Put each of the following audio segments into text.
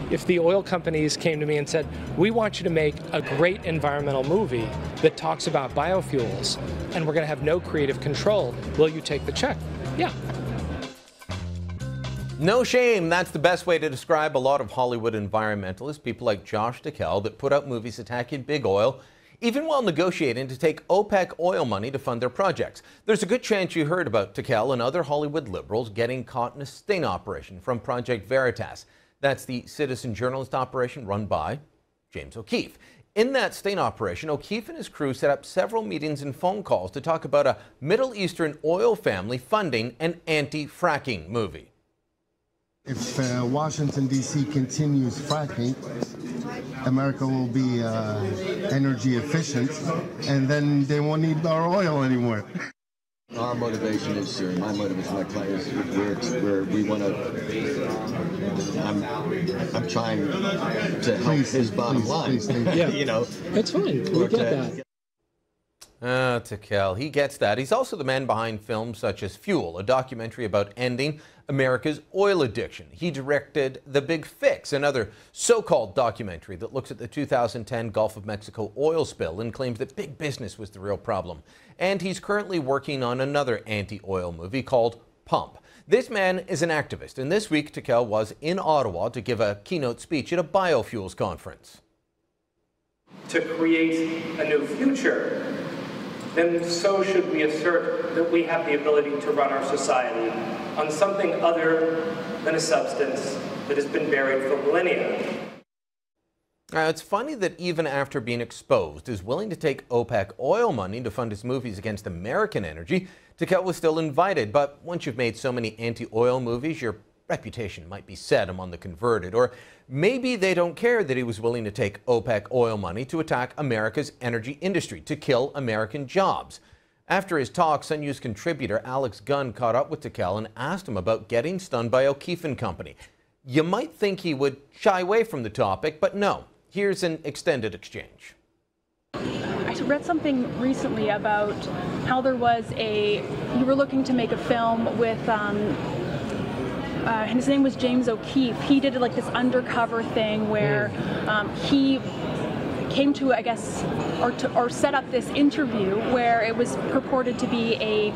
if the oil companies came to me and said, we want you to make a great environmental movie that talks about biofuels, and we're going to have no creative control, will you take the check? Yeah. No shame. That's the best way to describe a lot of Hollywood environmentalists, people like Josh Tickell, that put out movies attacking big oil, even while negotiating to take OPEC oil money to fund their projects. There's a good chance you heard about Tickell and other Hollywood liberals getting caught in a sting operation from Project Veritas. That's the citizen journalist operation run by James O'Keefe. In that sting operation, O'Keefe and his crew set up several meetings and phone calls to talk about a Middle Eastern oil family funding an anti-fracking movie. If Washington, D.C. continues fracking, America will be energy efficient, and then they won't need our oil anymore. Our motivation is, or my motivation, my client is, where we want to. I'm trying to help his bottom line. Yeah, you know, it's fine. We get that. Tickell, he gets that. He's also the man behind films such as Fuel, a documentary about ending America's oil addiction. He directed The Big Fix, another so-called documentary that looks at the 2010 Gulf of Mexico oil spill and claims that big business was the real problem. And he's currently working on another anti-oil movie called Pump. This man is an activist, and this week Tickell was in Ottawa to give a keynote speech at a biofuels conference. To create a new future, then so should we assert that we have the ability to run our society on something other than a substance that has been buried for millennia. It's funny that even after being exposed as willing to take OPEC oil money to fund his movies against American energy, Tickell was still invited. But once you've made so many anti-oil movies, your reputation might be set among the converted. Or maybe they don't care that he was willing to take OPEC oil money to attack America's energy industry, to kill American jobs. After his talk, Sun News contributor Alex Gunn caught up with Tickell and asked him about getting stung by O'Keefe and Company. You might think he would shy away from the topic, but no. Here's an extended exchange. I read something recently about how you were looking to make a film with, his name was James O'Keefe. He did like this undercover thing where he came to, I guess, or set up this interview where it was purported to be a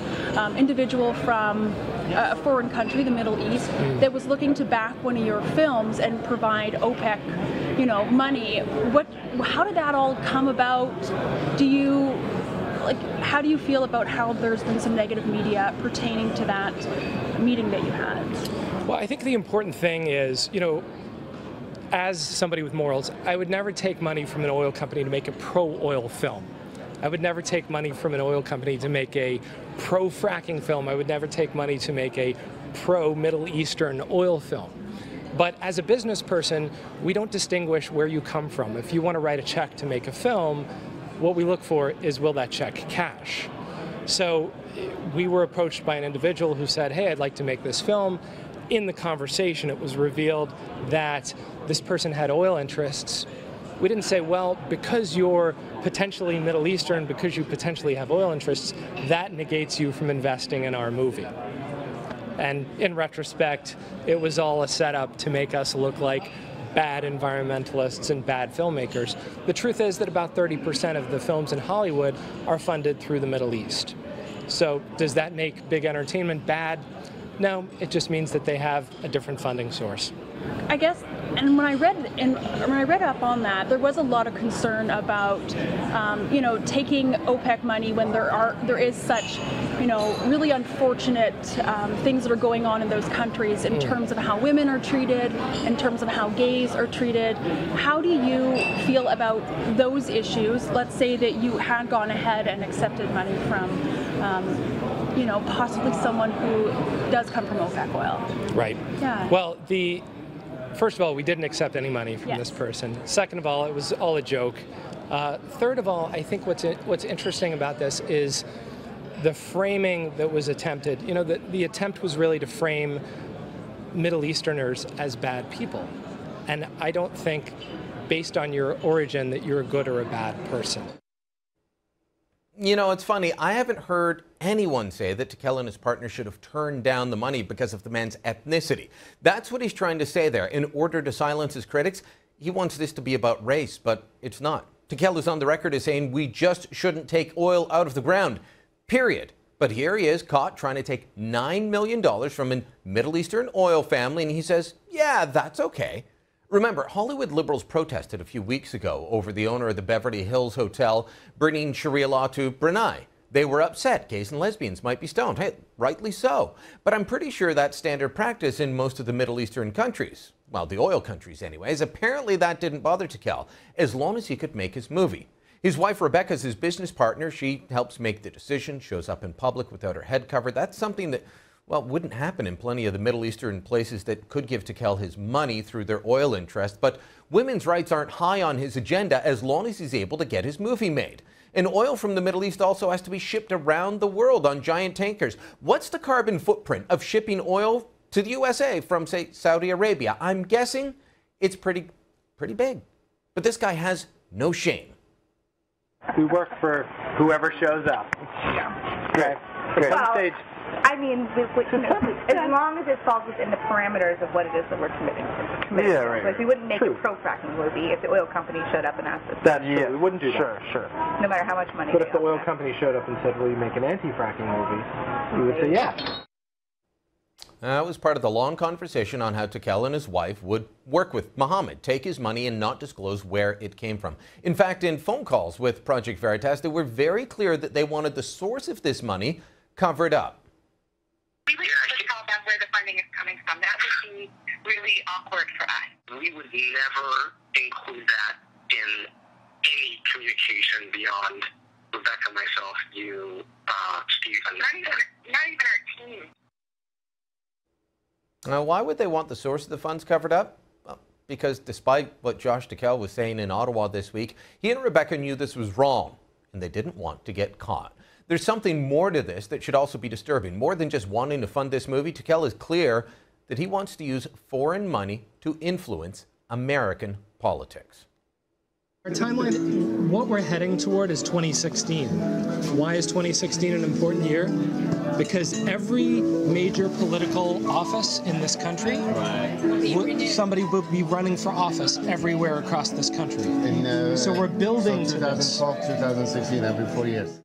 individual from a foreign country, the Middle East, that was looking to back one of your films and provide OPEC, money. How did that all come about? How do you feel about how there's been some negative media pertaining to that meeting that you had? Well, I think the important thing is, as somebody with morals, I would never take money from an oil company to make a pro-oil film. I would never take money from an oil company to make a pro-fracking film. I would never take money to make a pro-Middle Eastern oil film. But as a business person, we don't distinguish where you come from. If you want to write a check to make a film, what we look for is, will that check cash? So we were approached by an individual who said, hey, I'd like to make this film. In the conversation, it was revealed that this person had oil interests. We didn't say, well, because you're potentially Middle Eastern, because you potentially have oil interests, that negates you from investing in our movie. And in retrospect, it was all a setup to make us look like bad environmentalists and bad filmmakers. The truth is that about 30% of the films in Hollywood are funded through the Middle East. So does that make big entertainment bad? No, it just means that they have a different funding source. I guess, and when I read up on that, there was a lot of concern about, taking OPEC money when there is such, really unfortunate things that are going on in those countries in terms of how women are treated, in terms of how gays are treated. How do you feel about those issues? Let's say that you had gone ahead and accepted money from, possibly someone who does come from OPEC oil. Right. Yeah. Well, first of all, we didn't accept any money from this person. Second of all, it was all a joke. Third of all, I think what's interesting about this is the framing that was attempted. The attempt was really to frame Middle Easterners as bad people. And I don't think, based on your origin, that you're a good or a bad person. You know, it's funny. I haven't heard anyone say that Tikel and his partner should have turned down the money because of the man's ethnicity. That's what he's trying to say there. In order to silence his critics, he wants this to be about race, but it's not. Tikel is on the record as saying we just shouldn't take oil out of the ground, period. But here he is caught trying to take $9 million from a Middle Eastern oil family, and he says, yeah, that's okay. Remember, Hollywood liberals protested a few weeks ago over the owner of the Beverly Hills Hotel bringing Sharia law to Brunei. They were upset gays and lesbians might be stoned. Hey, rightly so. But I'm pretty sure that's standard practice in most of the Middle Eastern countries. Well, the oil countries anyways. Apparently that didn't bother Tikel, as long as he could make his movie. His wife Rebecca is his business partner. She helps make the decision, shows up in public without her head covered. That's something that, well, wouldn't happen in plenty of the Middle Eastern places that could give Tikel his money through their oil interest. But women's rights aren't high on his agenda as long as he's able to get his movie made. And oil from the Middle East also has to be shipped around the world on giant tankers. What's the carbon footprint of shipping oil to the USA from, say, Saudi Arabia? I'm guessing it's pretty big. But this guy has no shame. We work for whoever shows up. Yeah. Okay. At some stage. I mean, as long as it falls within the parameters of what it is that we're committing to. Yeah, right. Like we wouldn't make True. a pro-fracking movie if the oil company showed up and asked us. That's true. We wouldn't do that. Sure. No matter how much money. But if the oil company showed up and said, will you make an anti-fracking movie, we would say yes. That was part of the long conversation on how Tikel and his wife would work with Mohammed, take his money and not disclose where it came from. In fact, in phone calls with Project Veritas, they were very clear that they wanted the source of this money covered up. We would never tell them where the funding is coming from. That would be really awkward for us. We would never include that in any communication beyond Rebecca, myself, you, Steve, and Not even our team. Now, why would they want the source of the funds covered up? Well, because despite what Josh Tikel was saying in Ottawa this week, he and Rebecca knew this was wrong, and they didn't want to get caught. There's something more to this that should also be disturbing. More than just wanting to fund this movie, Tikel is clear that he wants to use foreign money to influence American politics. Our timeline, what we're heading toward is 2016. Why is 2016 an important year? Because every major political office in this country, somebody will be running for office everywhere across this country. So we're building to this. 2012, 2016, every 4 years.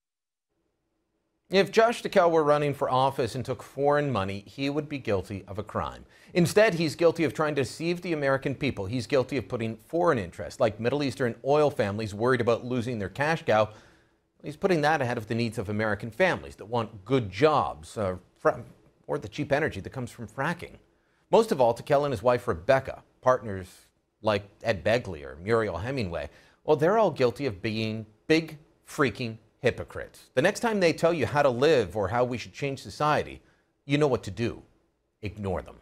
If Josh Tikel were running for office and took foreign money, he would be guilty of a crime. Instead, he's guilty of trying to deceive the American people. He's guilty of putting foreign interests, like Middle Eastern oil families worried about losing their cash cow. He's putting that ahead of the needs of American families that want good jobs or the cheap energy that comes from fracking. Most of all, Tikel and his wife Rebecca, partners like Ed Begley or Muriel Hemingway, well, they're all guilty of being big freaking hypocrites. The next time they tell you how to live or how we should change society, you know what to do. Ignore them.